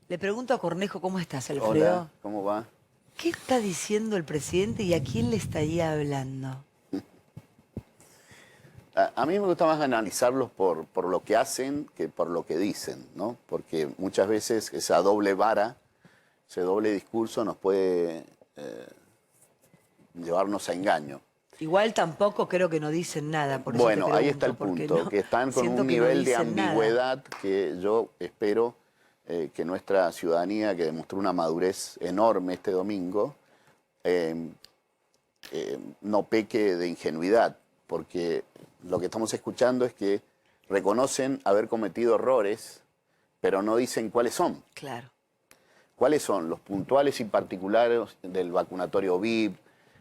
Le pregunto a Cornejo, ¿cómo estás, Alfredo? Hola, ¿cómo va? ¿Qué está diciendo el presidente y a quién le estaría hablando? A mí me gusta más analizarlos por lo que hacen que por lo que dicen, ¿no? Porque muchas veces esa doble vara, ese doble discurso nos puede llevarnos a engaño. Igual tampoco creo que no dicen nada, por eso te Bueno, pregunto. ahí está el Porque punto, no, que están con siento un que no nivel de dicen nada. ambigüedad que yo espero que nuestra ciudadanía, que demostró una madurez enorme este domingo, eh, no peque de ingenuidad, porque lo que estamos escuchando es que reconocen haber cometido errores, pero no dicen cuáles son. Claro. ¿Cuáles son los puntuales y particulares del vacunatorio VIP,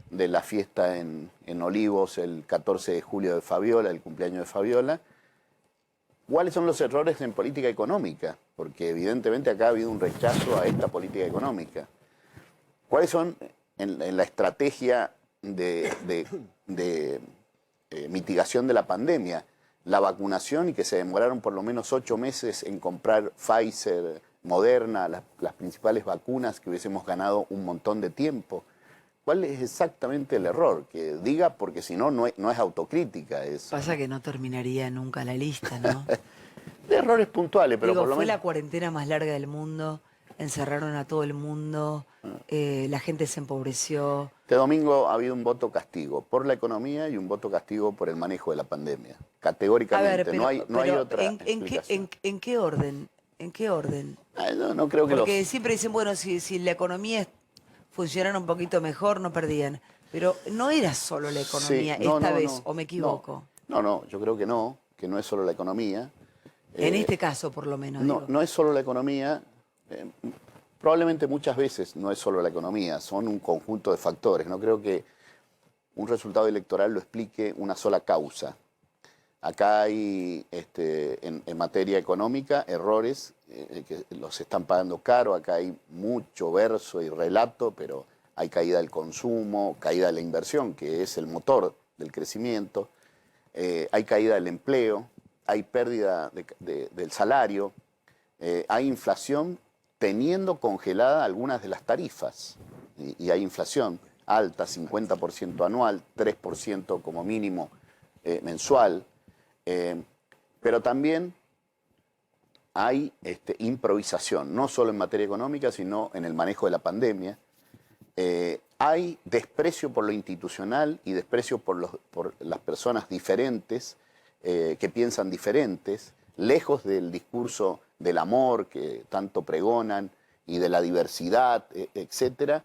de la fiesta en Olivos el 14 de julio de Fabiola, el cumpleaños de Fabiola? ¿Cuáles son los errores en política económica? Porque evidentemente acá ha habido un rechazo a esta política económica. ¿Cuáles son en la estrategia de mitigación de la pandemia? La vacunación y que se demoraron por lo menos 8 meses en comprar Pfizer, Moderna, las principales vacunas, que hubiésemos ganado un montón de tiempo. ¿Cuál es exactamente el error? Que diga, porque si no, no es autocrítica eso. Pasa que no terminaría nunca la lista, ¿no? De errores puntuales, pero Digo, por lo fue menos... la cuarentena más larga del mundo, encerraron a todo el mundo, la gente se empobreció. Este domingo ha habido un voto castigo por la economía y un voto castigo por el manejo de la pandemia. A Categóricamente, ver, pero, no hay pero otra ¿en explicación. en qué orden? ¿En qué orden? No creo que Porque los... siempre dicen, bueno, si la economía funcionara un poquito mejor, no perdían. Pero no era solo la Sí, economía no, esta no, vez, no, ¿o me no, equivoco? no, yo creo que no es solo la economía. En Eh, este caso, por lo menos, no, digo. no es solo la economía. Probablemente muchas veces no es solo la economía, son un conjunto de factores. No creo que un resultado electoral lo explique una sola causa. Acá hay, en materia económica, errores que los están pagando caro. Acá hay mucho verso y relato, pero hay caída del consumo, caída de la inversión, que es el motor del crecimiento. Hay caída del empleo, hay pérdida del salario, hay inflación teniendo congelada algunas de las tarifas. Y hay inflación alta, 50% anual, 3% como mínimo mensual. Pero también hay improvisación, no solo en materia económica, sino en el manejo de la pandemia. Hay desprecio por lo institucional y desprecio por las personas diferentes, que piensan diferentes, lejos del discurso del amor que tanto pregonan y de la diversidad, etcétera.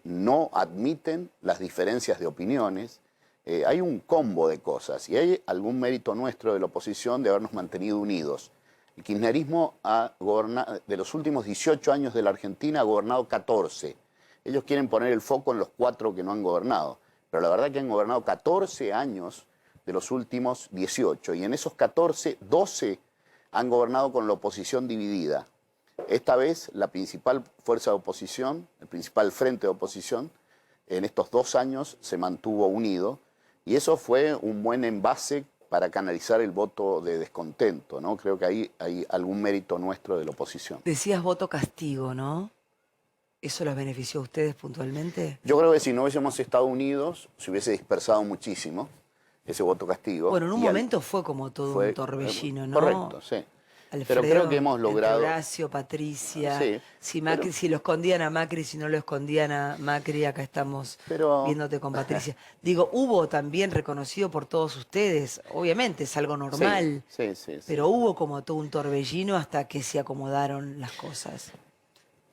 No admiten las diferencias de opiniones. Hay un combo de cosas y hay algún mérito nuestro de la oposición de habernos mantenido unidos. El kirchnerismo ha gobernado, de los últimos 18 años de la Argentina, ha gobernado 14. Ellos quieren poner el foco en los 4 que no han gobernado, pero la verdad que han gobernado 14 años de los últimos 18, y en esos 14, 12 han gobernado con la oposición dividida. Esta vez la principal fuerza de oposición, el principal frente de oposición, en estos 2 años se mantuvo unido, y eso fue un buen envase para canalizar el voto de descontento, ¿no? Creo que ahí hay algún mérito nuestro de la oposición. Decías voto castigo, ¿no? ¿Eso los benefició a ustedes puntualmente? Yo creo que si no hubiésemos estado unidos, se hubiese dispersado muchísimo ese voto castigo. Bueno, en un momento fue como todo un fue torbellino, ¿no? correcto, sí. Alfredo, Pero creo que hemos entre logrado... Horacio, Patricia, Sí, si Macri, si lo escondían a Macri, si no lo escondían a Macri, acá estamos pero viéndote con Patricia. Digo, hubo también reconocido por todos ustedes, obviamente es algo normal, sí. pero hubo como todo un torbellino hasta que se acomodaron las cosas.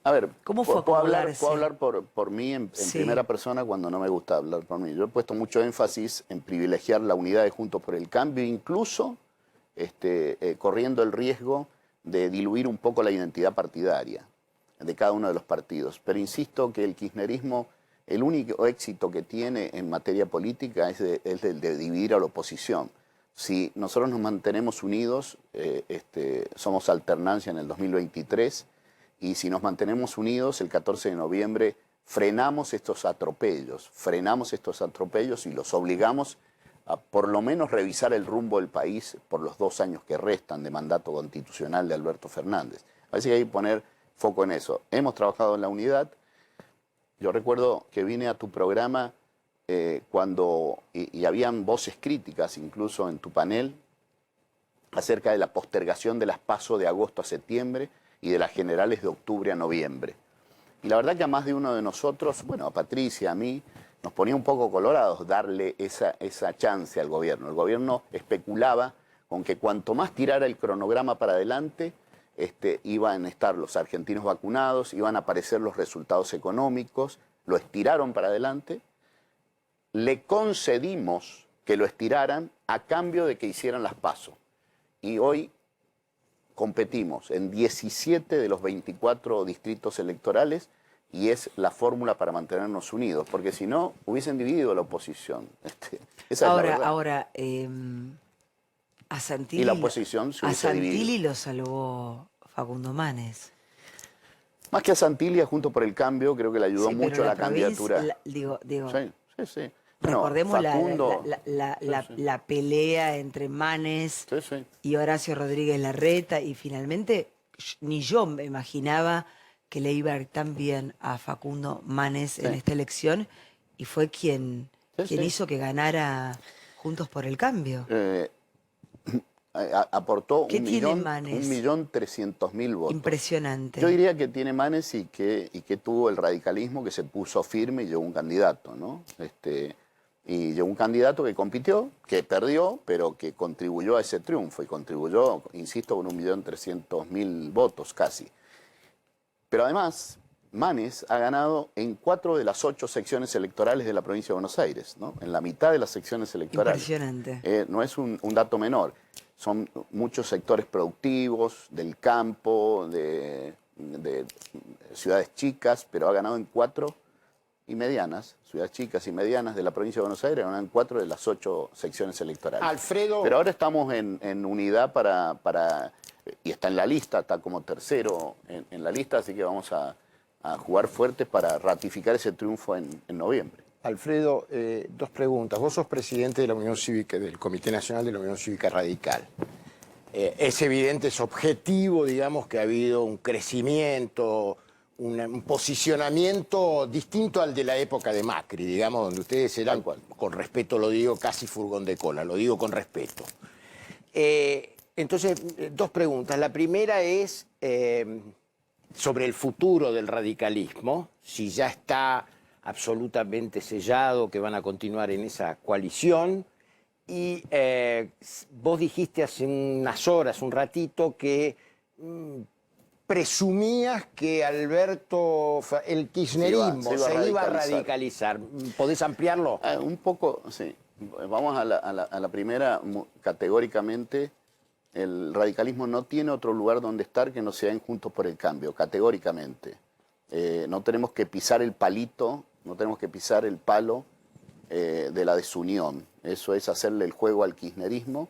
A ver, ¿Cómo fue puedo hablar acomodarse? por mí en Sí. primera persona cuando no me gusta hablar por mí. Yo he puesto mucho énfasis en privilegiar la unidad de Juntos por el Cambio, incluso corriendo el riesgo de diluir un poco la identidad partidaria de cada uno de los partidos. Pero insisto que el kirchnerismo, el único éxito que tiene en materia política es el de dividir a la oposición. Si nosotros nos mantenemos unidos, somos alternancia en el 2023, y si nos mantenemos unidos, el 14 de noviembre frenamos estos atropellos y los obligamos a por lo menos revisar el rumbo del país por los 2 años que restan de mandato constitucional de Alberto Fernández. Parece que hay que poner foco en eso. Hemos trabajado en la unidad. Yo recuerdo que vine a tu programa y habían voces críticas incluso en tu panel acerca de la postergación de las PASO de agosto a septiembre y de las generales de octubre a noviembre. Y la verdad que a más de uno de nosotros, bueno, a Patricia, a mí, nos ponía un poco colorados darle esa chance al gobierno. El gobierno especulaba con que cuanto más tirara el cronograma para adelante, iban a estar los argentinos vacunados, iban a aparecer los resultados económicos, lo estiraron para adelante. Le concedimos que lo estiraran a cambio de que hicieran las PASO. Y hoy competimos en 17 de los 24 distritos electorales y es la fórmula para mantenernos unidos, porque si no, hubiesen dividido la oposición. Esa es la verdad. Ahora, a Santilli, y la oposición se a hubiese dividido. Santilli lo salvó Facundo Manes. Más que a Santilli, a Juntos por el Cambio, creo que le ayudó mucho a la candidatura. Sí. Bueno, recordemos Facundo, la pelea entre Manes y Horacio Rodríguez Larreta, y finalmente ni yo me imaginaba que le iba a ir tan bien a Facundo Manes en esta elección, y fue quien hizo que ganara Juntos por el Cambio. Aportó ¿Qué tiene Manes? 1.300.000 votos. Impresionante. Yo diría que tiene Manes y que tuvo el radicalismo que se puso firme y llevó un candidato, ¿no? Y llevó un candidato que compitió, que perdió, pero que contribuyó a ese triunfo y contribuyó, insisto, con 1.300.000 votos casi. Pero además, Manes ha ganado en 4 de las 8 secciones electorales de la provincia de Buenos Aires, ¿no? En la mitad de las secciones electorales. Impresionante. No es un dato menor. Son muchos sectores productivos, del campo, de ciudades chicas, pero ha ganado en 4 y medianas, ciudades chicas y medianas de la provincia de Buenos Aires, ganan 4 de las 8 secciones electorales. Alfredo. Pero ahora estamos en unidad y está en la lista, está como tercero en la lista, así que vamos a jugar fuerte para ratificar ese triunfo en noviembre. Alfredo, 2 preguntas. Vos sos presidente de la Unión Cívica, del Comité Nacional de la Unión Cívica Radical. Es evidente, es objetivo, digamos, que ha habido un crecimiento, un posicionamiento distinto al de la época de Macri, digamos, donde ustedes eran, con respeto lo digo, casi furgón de cola, lo digo con respeto. Entonces, 2 preguntas. La primera es sobre el futuro del radicalismo, si ya está absolutamente sellado que van a continuar en esa coalición. Y vos dijiste hace unas horas, un ratito, que presumías que Alberto, el kirchnerismo, se iba a radicalizar. ¿Podés ampliarlo? Un poco, sí. Vamos a la primera, categóricamente. El radicalismo no tiene otro lugar donde estar que no sea en Juntos por el Cambio, categóricamente. No tenemos que pisar el palito, no tenemos que pisar el palo de la desunión. Eso es hacerle el juego al kirchnerismo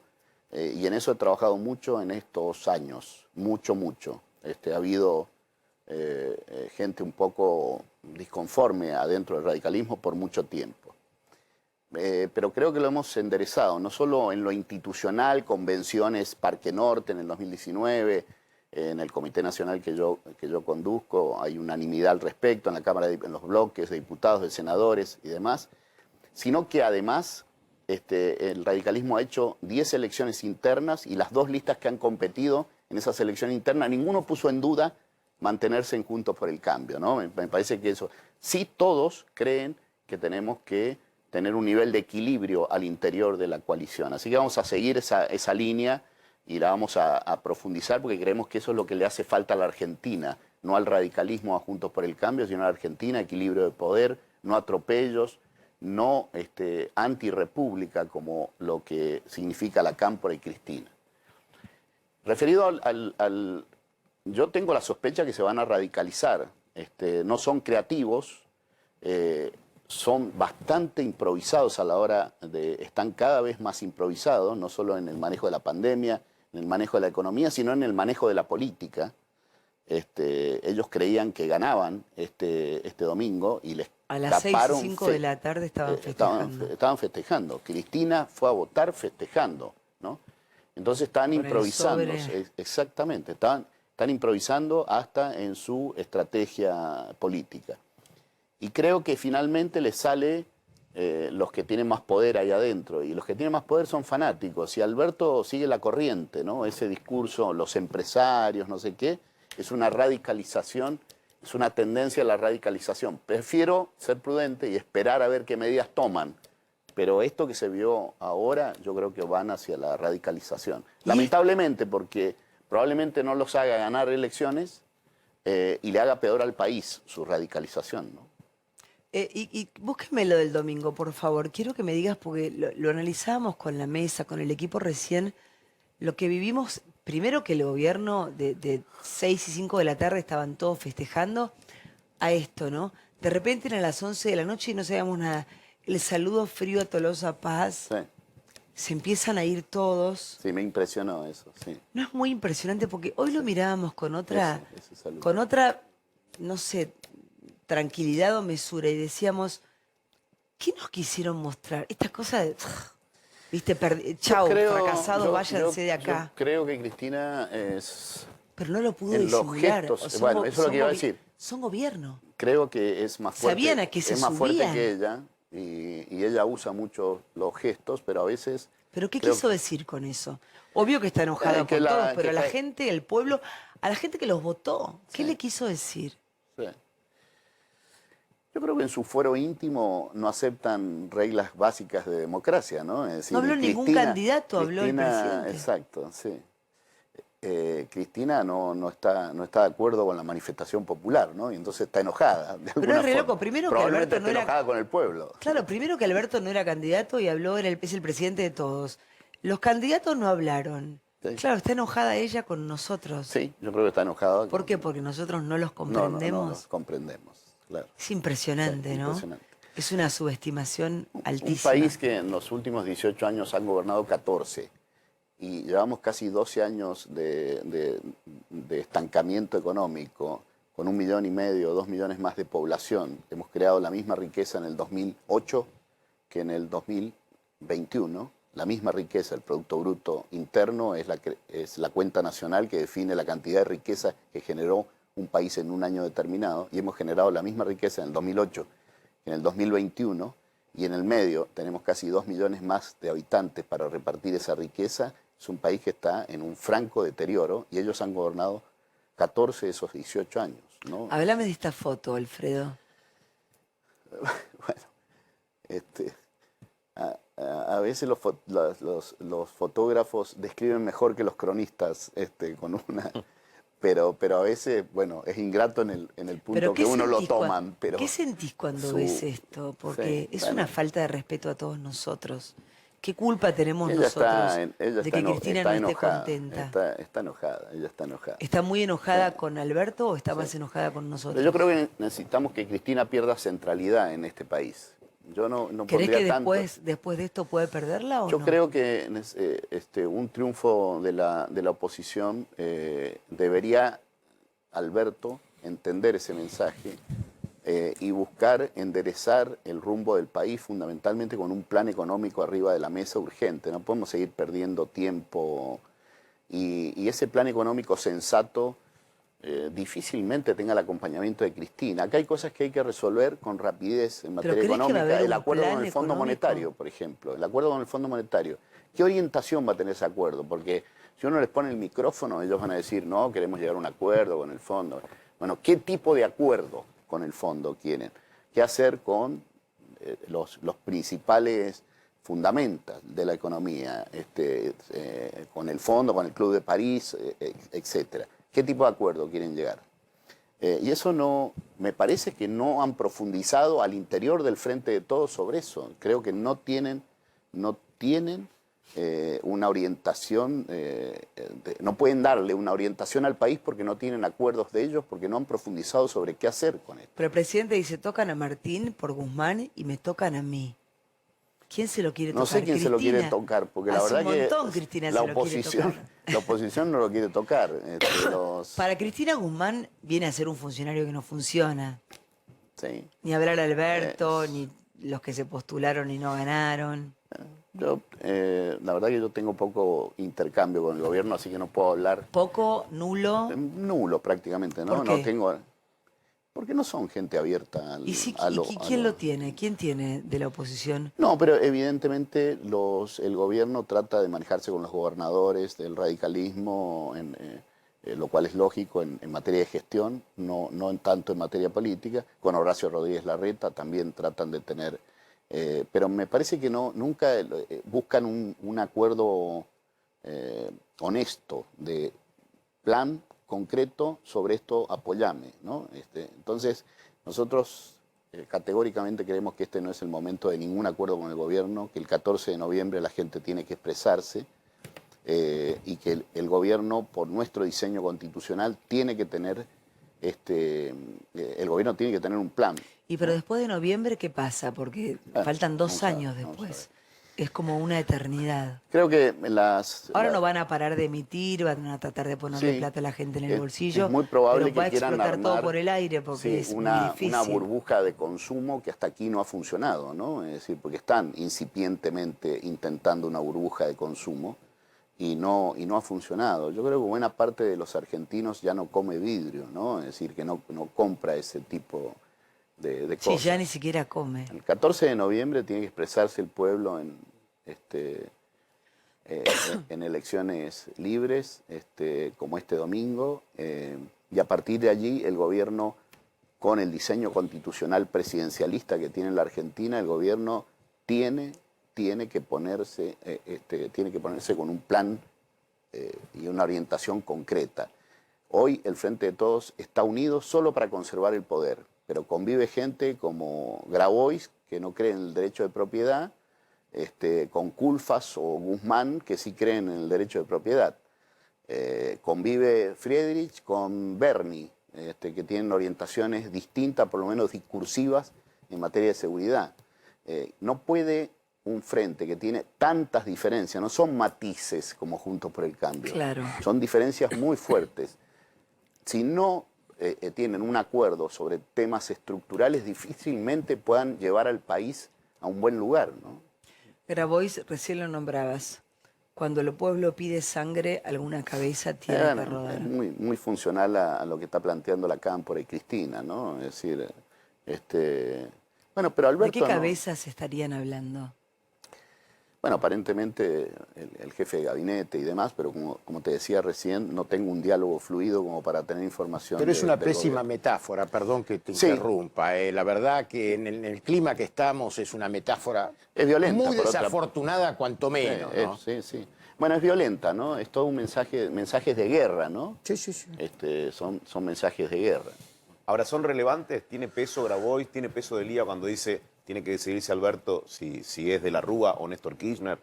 y en eso he trabajado mucho en estos años, mucho. Ha habido gente un poco disconforme adentro del radicalismo por mucho tiempo. Pero creo que lo hemos enderezado, no solo en lo institucional, convenciones Parque Norte en el 2019, en el Comité Nacional que yo conduzco, hay unanimidad al respecto en la Cámara, en los bloques de diputados, de senadores y demás, sino que además el radicalismo ha hecho 10 elecciones internas y las 2 listas que han competido en esas elecciones internas, ninguno puso en duda mantenerse en Juntos por el Cambio, ¿no? Me parece que eso, sí todos creen que tenemos que tener un nivel de equilibrio al interior de la coalición. Así que vamos a seguir esa línea y la vamos a profundizar porque creemos que eso es lo que le hace falta a la Argentina, no al radicalismo a Juntos por el Cambio, sino a la Argentina, equilibrio de poder, no atropellos, no antirrepública como lo que significa la Cámpora y Cristina. Referido yo tengo la sospecha que se van a radicalizar, no son creativos, son bastante improvisados a la hora están cada vez más improvisados, no solo en el manejo de la pandemia, en el manejo de la economía, sino en el manejo de la política. Ellos creían que ganaban este domingo y les a las 6:05 de la tarde estaban festejando. Estaban festejando. Cristina fue a votar festejando, ¿no? Entonces estaban improvisando. Exactamente. Estaban están improvisando hasta en su estrategia política. Y creo que finalmente les sale los que tienen más poder ahí adentro. Y los que tienen más poder son fanáticos. Y Alberto sigue la corriente, ¿no? Ese discurso, los empresarios, no sé qué, es una radicalización, es una tendencia a la radicalización. Prefiero ser prudente y esperar a ver qué medidas toman. Pero esto que se vio ahora, yo creo que van hacia la radicalización. Lamentablemente, porque probablemente no los haga ganar elecciones y le haga peor al país su radicalización, ¿no? Y búsqueme lo del domingo, por favor. Quiero que me digas, porque lo analizábamos con la mesa, con el equipo recién, lo que vivimos, primero que el gobierno de 6 y 5 de la tarde estaban todos festejando a esto, ¿no? De repente eran las 11 de la noche y no sabíamos nada. El saludo frío a Tolosa Paz. Sí. Se empiezan a ir todos. Sí, me impresionó eso, sí. No es muy impresionante porque hoy lo mirábamos con otra, Ese saludo. con otra, no sé, tranquilidad o mesura y decíamos, ¿qué nos quisieron mostrar? Esta cosa de, viste, chau, fracasados, váyanse de acá. Yo creo que Cristina es... Pero no lo pudo en los disimular. gestos, bueno, eso es lo que iba a decir. Son gobierno. Creo que es más fuerte, Sabían a qué se es más fuerte subían. que ella y ella usa mucho los gestos, pero a veces... ¿Pero qué creo quiso decir con eso? Obvio que está enojada que con la- todos, que pero a la está- gente, el pueblo, a la gente que los votó, ¿qué Sí. le quiso decir? Sí. Yo creo que en su fuero íntimo no aceptan reglas básicas de democracia, ¿no? Es decir, No habló ningún candidato, habló el presidente. Exacto, sí. Cristina no está de acuerdo con la manifestación popular, ¿no? Y entonces está enojada. De Pero alguna es re forma. loco, primero que Probablemente Alberto no esté era... enojada con el pueblo. Claro, primero que Alberto no era candidato y habló, es el presidente de todos. Los candidatos no hablaron. Sí. Claro, está enojada ella con nosotros. Sí, yo creo que está enojada. ¿Por qué? Porque nosotros no los No, comprendemos. los comprendemos, claro. Es impresionante, Sí, ¿no? impresionante. Es una subestimación altísima. Un país que en los últimos 18 años han gobernado 14 y llevamos casi 12 años de estancamiento económico, con 1,5 millones, 2 millones más de población. Hemos creado la misma riqueza en el 2008 que en el 2021. La misma riqueza, el Producto Bruto Interno, es la cuenta nacional que define la cantidad de riqueza que generó un país en un año determinado. Y hemos generado la misma riqueza en el 2008 que en el 2021. Y en el medio tenemos casi 2 millones más de habitantes para repartir esa riqueza. Es un país que está en un franco deterioro y ellos han gobernado 14 de esos 18 años, ¿no? Háblame de esta foto, Alfredo. Bueno, a veces los fotógrafos describen mejor que los cronistas con una... Pero a veces, bueno, es ingrato en el punto que uno lo toman. Pero ¿qué sentís cuando ves esto? Porque sí, es bueno. una falta de respeto a todos nosotros. ¿Qué culpa tenemos Ella nosotros ella de que Cristina está no esté enojada, contenta? Está enojada, ella está enojada. ¿Está muy enojada con Alberto o está más enojada con nosotros? Pero yo creo que necesitamos que Cristina pierda centralidad en este país. Yo no ¿Crees pondría que tanto... después de esto puede perderla o Yo no? creo que un triunfo de la oposición debería Alberto entender ese mensaje y buscar enderezar el rumbo del país fundamentalmente con un plan económico arriba de la mesa urgente. No podemos seguir perdiendo tiempo y ese plan económico sensato difícilmente tenga el acompañamiento de Cristina. Acá hay cosas que hay que resolver con rapidez en materia ¿crees que va a económica. haber El un acuerdo plan con el Fondo económico? Monetario, por ejemplo. El acuerdo con el Fondo Monetario. ¿Qué orientación va a tener ese acuerdo? Porque si uno les pone el micrófono, ellos van a decir, no, queremos llegar a un acuerdo con el fondo. Bueno, ¿qué tipo de acuerdo con el fondo quieren? ¿Qué hacer con los principales fundamentos de la economía? Con el fondo, con el Club de París, etcétera. ¿Qué tipo de acuerdo quieren llegar? Y eso no, me parece que no han profundizado al interior del Frente de Todos sobre eso. Creo que no tienen una orientación, no pueden darle una orientación al país porque no tienen acuerdos de ellos, porque no han profundizado sobre qué hacer con esto. Pero el presidente dice, tocan a Martín por Guzmán y me tocan a mí. ¿Quién se lo quiere tocar? No sé quién se lo quiere Cristina. tocar, porque la Hace verdad un que montón Cristina la se lo quiere oposición, tocar. la oposición no lo quiere tocar. Para Cristina Guzmán viene a ser un funcionario que no funciona. Sí. Ni hablar a Alberto, ni los que se postularon y no ganaron. Yo, la verdad que yo tengo poco intercambio con el gobierno, así que no puedo hablar. Poco, nulo. Nulo prácticamente, ¿no? ¿Por qué? No tengo. Porque no son gente abierta ¿Y quién lo tiene? ¿Quién tiene de la oposición? No, pero evidentemente el gobierno trata de manejarse con los gobernadores del radicalismo, lo cual es lógico en materia de gestión, no en tanto en materia política. Con Horacio Rodríguez Larreta también tratan de tener. Pero me parece que nunca buscan un acuerdo honesto de plan concreto sobre esto, apoyame, ¿no? Entonces, nosotros categóricamente creemos que este no es el momento de ningún acuerdo con el gobierno, que el 14 de noviembre la gente tiene que expresarse y que el gobierno, por nuestro diseño constitucional, tiene que tener, el gobierno tiene que tener un plan. Y pero después de noviembre, ¿qué pasa? Porque faltan 2 años después. Es como una eternidad. Creo que Ahora no van a parar de emitir, van a tratar de ponerle plata a la gente en el bolsillo. Es muy probable pero va que quieran explotar todo armar, por el aire porque es muy difícil. una burbuja de consumo que hasta aquí no ha funcionado, ¿no? Es decir, porque están incipientemente intentando una burbuja de consumo y no ha funcionado. Yo creo que buena parte de los argentinos ya no come vidrio, ¿no? Es decir, que no compra ese tipo de cosas. Sí, ya ni siquiera come. El 14 de noviembre tiene que expresarse el pueblo en elecciones libres, como este domingo, y a partir de allí el gobierno, con el diseño constitucional presidencialista que tiene la Argentina, el gobierno tiene que ponerse con un plan y una orientación concreta. Hoy el Frente de Todos está unido solo para conservar el poder, pero convive gente como Grabois, que no cree en el derecho de propiedad, con Culfas o Guzmán, que sí creen en el derecho de propiedad. Convive Friedrich con Bernie, que tienen orientaciones distintas, por lo menos discursivas, en materia de seguridad. No puede un frente que tiene tantas diferencias, no son matices como Juntos por el Cambio, claro, son diferencias muy fuertes. Si no tienen un acuerdo sobre temas estructurales, difícilmente puedan llevar al país a un buen lugar, ¿no? Grabois, recién lo nombrabas. Cuando el pueblo pide sangre, alguna cabeza tiene que rodar. Es muy funcional a lo que está planteando la Cámpora y Cristina, ¿no? Es decir, bueno, pero Alberto... ¿De qué cabezas estarían hablando? Bueno, aparentemente el jefe de gabinete y demás, pero como te decía recién, no tengo un diálogo fluido como para tener información. Pero es una pésima metáfora, perdón que te interrumpa. La verdad que en el clima que estamos es una metáfora es violenta, muy desafortunada, cuanto menos, ¿no? Sí. Bueno, es violenta, ¿no? Es todo un mensajes de guerra, ¿no? Sí. Son mensajes de guerra. Ahora, ¿son relevantes? ¿Tiene peso Grabois? ¿Tiene peso Delía cuando dice tiene que decidirse Alberto si es de la Rúa o Néstor Kirchner?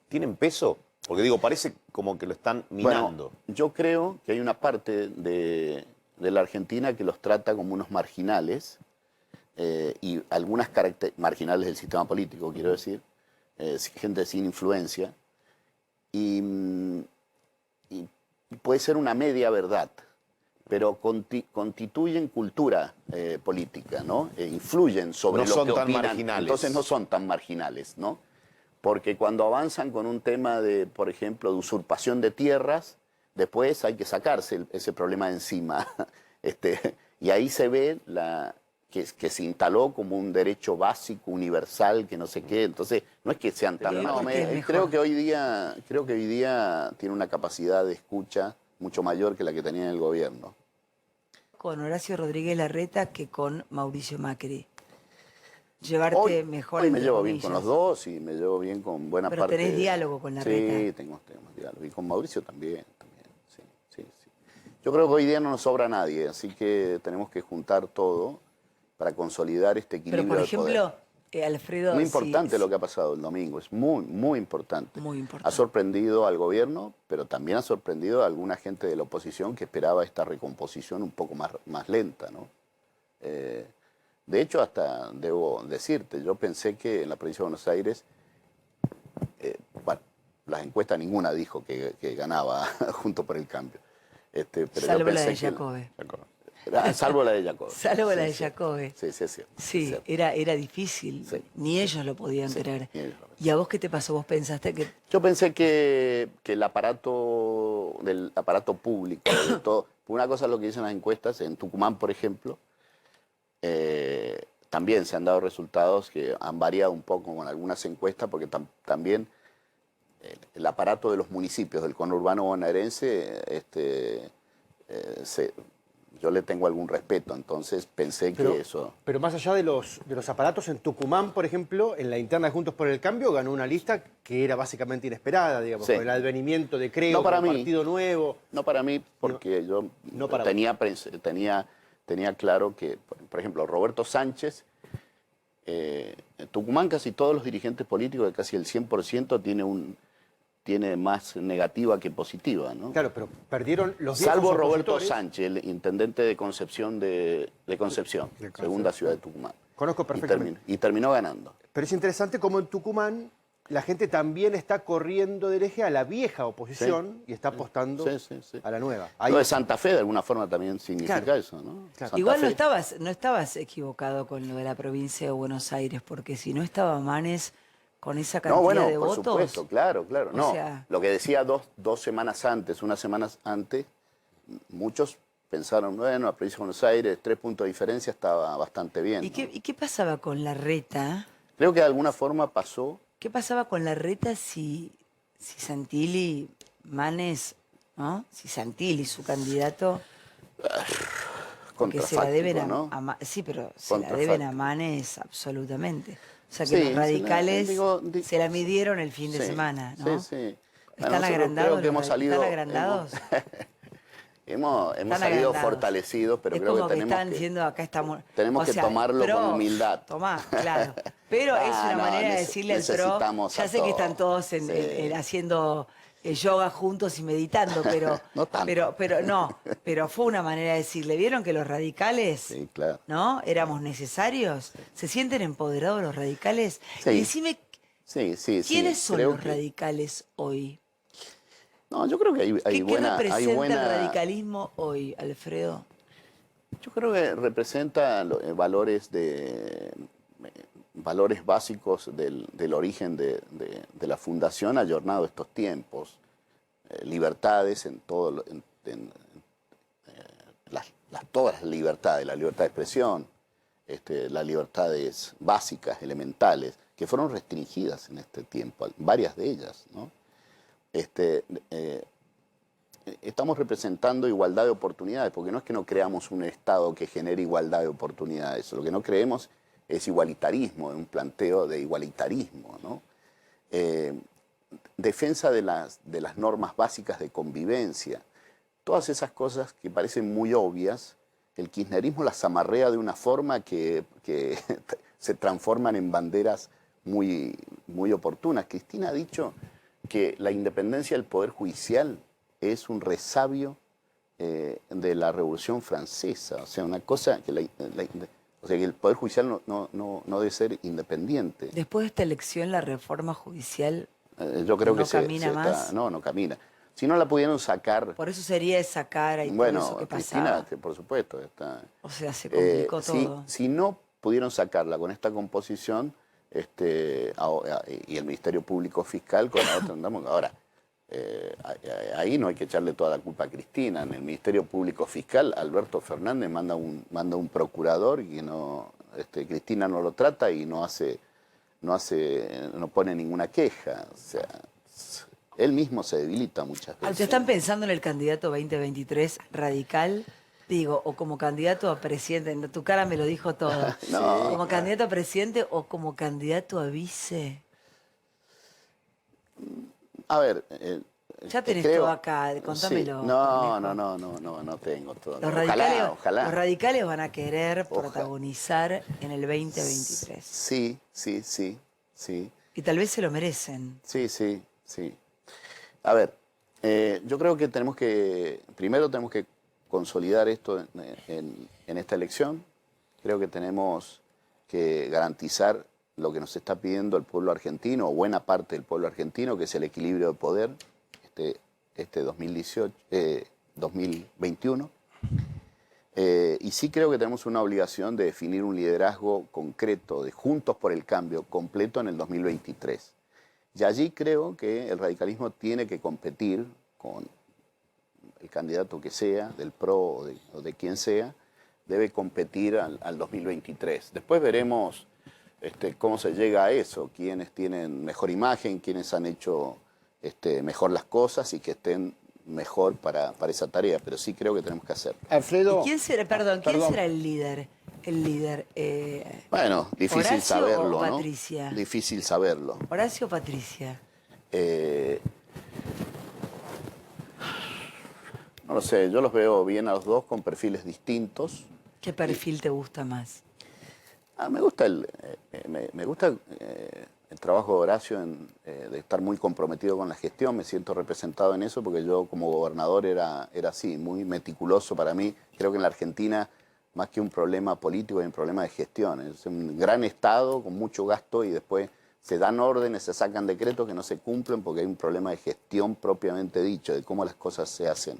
¿Tienen peso? Porque digo, parece como que lo están minando. Bueno, yo creo que hay una parte de la Argentina que los trata como unos marginales y algunas marginales del sistema político, quiero decir, gente sin influencia, y puede ser una media verdad, pero constituyen cultura política, ¿no? Influyen sobre lo que opinan. No son tan marginales. Entonces no son tan marginales, ¿no? Porque cuando avanzan con un tema de, por ejemplo, de usurpación de tierras, después hay que sacarse ese problema de encima. Y ahí se ve que se instaló como un derecho básico, universal, que no sé qué. Entonces, no es que sean tan... creo que hoy día tiene una capacidad de escucha mucho mayor que la que tenía en el gobierno. Con Horacio Rodríguez Larreta que con Mauricio Macri. Llevarte mejor. Hoy me llevo bien con los dos y me llevo bien con buena parte. Pero tenés diálogo con Larreta. Sí, tenemos diálogo. Y con Mauricio también. Sí. Yo creo que hoy día no nos sobra nadie, así que tenemos que juntar todo para consolidar este equilibrio. Pero, por ejemplo, Alfredo... Muy importante lo que ha pasado el domingo, es muy importante. Muy importante. Ha sorprendido al gobierno, pero también ha sorprendido a alguna gente de la oposición que esperaba esta recomposición un poco más lenta, ¿no? De hecho, hasta debo decirte, yo pensé que en la provincia de Buenos Aires, las encuestas ninguna dijo que ganaba Juntos por el Cambio. Pero salvo la de Jacobe. Salvo la de Jacob. Salvo la Sí, de sí. Jacobe. Sí, sí, es cierto. Sí, es cierto. era difícil. Sí. Ni ellos lo podían Sí, creer. ni ellos lo podían. ¿Y a vos qué te pasó? ¿Vos pensaste que Yo pensé que el aparato público, de todo, una cosa es lo que dicen las encuestas, en Tucumán, por ejemplo, también se han dado resultados que han variado un poco con algunas encuestas, porque también el aparato de los municipios del conurbano bonaerense, yo le tengo algún respeto, entonces pensé que eso... Pero más allá de los aparatos, en Tucumán, por ejemplo, en la interna de Juntos por el Cambio ganó una lista que era básicamente inesperada, digamos, Sí. con el advenimiento de Creo, No para con el mí. Partido Nuevo. No para mí, porque yo no para tenía claro que, por ejemplo, Roberto Sánchez, en Tucumán casi todos los dirigentes políticos, de casi el 100%, tiene más negativa que positiva, ¿no? Claro, pero perdieron los viejos Salvo Roberto opositores. Sánchez, el intendente de Concepción, segunda ciudad de Tucumán. Conozco perfectamente. Y terminó ganando. Pero es interesante cómo en Tucumán la gente también está corriendo del eje a la vieja oposición y está apostando Sí. a la nueva. Lo de Santa Fe de alguna forma también significa Claro. eso, ¿no? Claro. Santa igual Fe. no estabas equivocado con lo de la provincia de Buenos Aires, porque si no estaba Manes con esa cantidad No, bueno, de por votos. supuesto, claro. O No, sea- lo que decía dos semanas antes, unas semanas antes, muchos pensaron, bueno, la provincia de Buenos Aires, 3 puntos de diferencia, estaba bastante bien. ¿Y ¿no? qué pasaba con Larreta? Creo que de alguna forma pasó. ¿Qué pasaba con Larreta si Santilli, Manes, ¿no? Si Santilli, su candidato, porque se la deben contrafáctico, ¿no? sí, pero se la deben a Contrafáctico. Manes absolutamente. O sea que Sí, los radicales digo, se la midieron el fin de sí, semana, ¿no? Sí. Bueno, ¿Están nosotros agrandados? creo que hemos salido, ¿Están agrandados? hemos Están salido agrandados. fortalecidos, pero es creo como que tenemos están que... diciendo acá estamos. tenemos que tomarlo con humildad. Tomá, claro. Pero es una manera de decirle al PRO, necesitamos ya a sé que están todos. todos Sí. haciendo yoga juntos y meditando, pero No tanto. pero fue una manera de decirle, ¿vieron que los radicales, Sí, claro. ¿no? éramos necesarios? ¿Se sienten empoderados los radicales? Sí. Y decime, Sí. ¿quiénes son creo los que- radicales hoy? No, yo creo que hay ¿Qué buena... representa hay buena... el radicalismo hoy, Alfredo? Yo creo que representa valores básicos del origen de la fundación ayornado a estos tiempos. Libertades en todo, todas las libertades, la libertad de expresión, las libertades básicas, elementales, que fueron restringidas en este tiempo, varias de ellas, ¿no? Estamos representando igualdad de oportunidades, porque no es que no creamos un Estado que genere igualdad de oportunidades, lo que no creemos es igualitarismo, un planteo de igualitarismo, ¿no? Defensa de las normas básicas de convivencia, todas esas cosas que parecen muy obvias, el kirchnerismo las amarrea de una forma que se transforman en banderas muy, muy oportunas. Cristina ha dicho que la independencia del Poder Judicial es un resabio de la Revolución Francesa. O sea, una cosa que, o sea, que el Poder Judicial no debe ser independiente. Después de esta elección, la reforma judicial Yo creo no que camina más. no camina. Si no la pudieron sacar... Por eso sería esa cara y bueno, todo eso que Cristina, pasaba. por supuesto, está... O sea, se complicó todo. Si no pudieron sacarla con esta composición, y el Ministerio Público Fiscal con la otra andamos. Ahora, ahí no hay que echarle toda la culpa a Cristina. En el Ministerio Público Fiscal, Alberto Fernández manda un procurador y Cristina no lo trata y no pone ninguna queja. O sea, él mismo se debilita muchas veces. ¿Están pensando en el candidato 2023 radical? Digo, o como candidato a presidente, tu cara me lo dijo todo. No. ¿Como candidato a presidente o como candidato a vice? A ver... Ya tenés creo- todo acá, contámelo. Sí. No tengo todo. Los radicales, Ojalá. los radicales van a querer Ojalá. protagonizar en el 2023. Sí. Y tal vez se lo merecen. Sí. A ver, yo creo que primero tenemos que consolidar esto en esta elección. Creo que tenemos que garantizar lo que nos está pidiendo el pueblo argentino, o buena parte del pueblo argentino, que es el equilibrio de poder, 2021. Y sí creo que tenemos una obligación de definir un liderazgo concreto de Juntos por el Cambio completo en el 2023. Y allí creo que el radicalismo tiene que competir con el candidato que sea, del PRO o de quien sea, debe competir al 2023. Después veremos cómo se llega a eso, quiénes tienen mejor imagen, quiénes han hecho mejor las cosas y que estén mejor para esa tarea, pero sí creo que tenemos que hacerlo. Alfredo. ¿Y quién será, ¿quién será el líder? Bueno, difícil ¿Horacio saberlo, o ¿no? Patricia? Difícil saberlo. ¿Horacio o Patricia? No lo sé, yo los veo bien a los dos con perfiles distintos. ¿Qué perfil te gusta más? Me gusta el trabajo de Horacio de estar muy comprometido con la gestión. Me siento representado en eso porque yo como gobernador era así, muy meticuloso para mí. Creo que en la Argentina, más que un problema político, hay un problema de gestión. Es un gran Estado con mucho gasto y después se dan órdenes, se sacan decretos que no se cumplen porque hay un problema de gestión propiamente dicho, de cómo las cosas se hacen.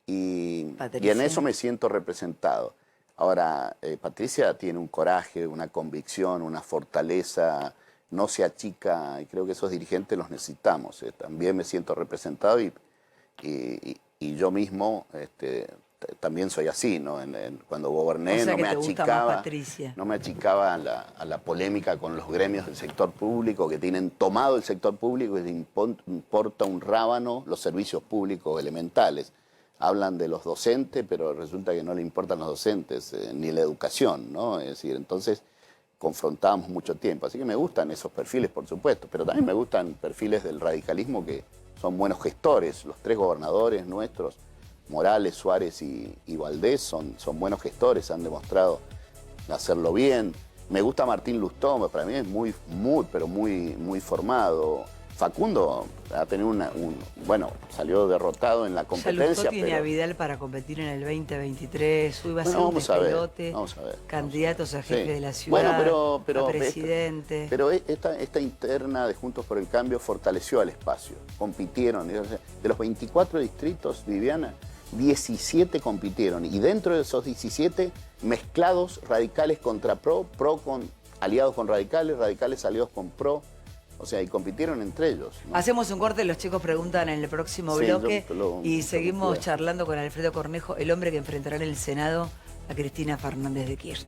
Y en eso me siento representado. Ahora, Patricia tiene un coraje, una convicción, una fortaleza, no se achica, y creo que esos dirigentes los necesitamos. También me siento representado y yo mismo también soy así, ¿no? Cuando goberné no me achicaba a la polémica con los gremios del sector público que tienen tomado el sector público y les importa un rábano los servicios públicos elementales. Hablan de los docentes, pero resulta que no le importan los docentes, ni la educación, ¿no? Es decir, entonces confrontábamos mucho tiempo. Así que me gustan esos perfiles, por supuesto, pero también me gustan perfiles del radicalismo que son buenos gestores. Los tres gobernadores nuestros, Morales, Suárez y Valdés, son buenos gestores, han demostrado hacerlo bien. Me gusta Martín Lustó, para mí es muy formado. Facundo ha tenido bueno, salió derrotado en la competencia. Lustó tiene pero a Vidal para competir en el 2023, iba a ser un vamos a ver, candidatos a jefe de la ciudad, bueno, a presidente. Pero esta interna de Juntos por el Cambio fortaleció al espacio, compitieron. De los 24 distritos, Viviana, 17 compitieron y dentro de esos 17 mezclados radicales contra PRO, aliados con radicales, radicales aliados con PRO. O sea, y compitieron entre ellos, ¿no? Hacemos un corte, los chicos preguntan en el próximo bloque y seguimos charlando con Alfredo Cornejo, el hombre que enfrentará en el Senado a Cristina Fernández de Kirchner.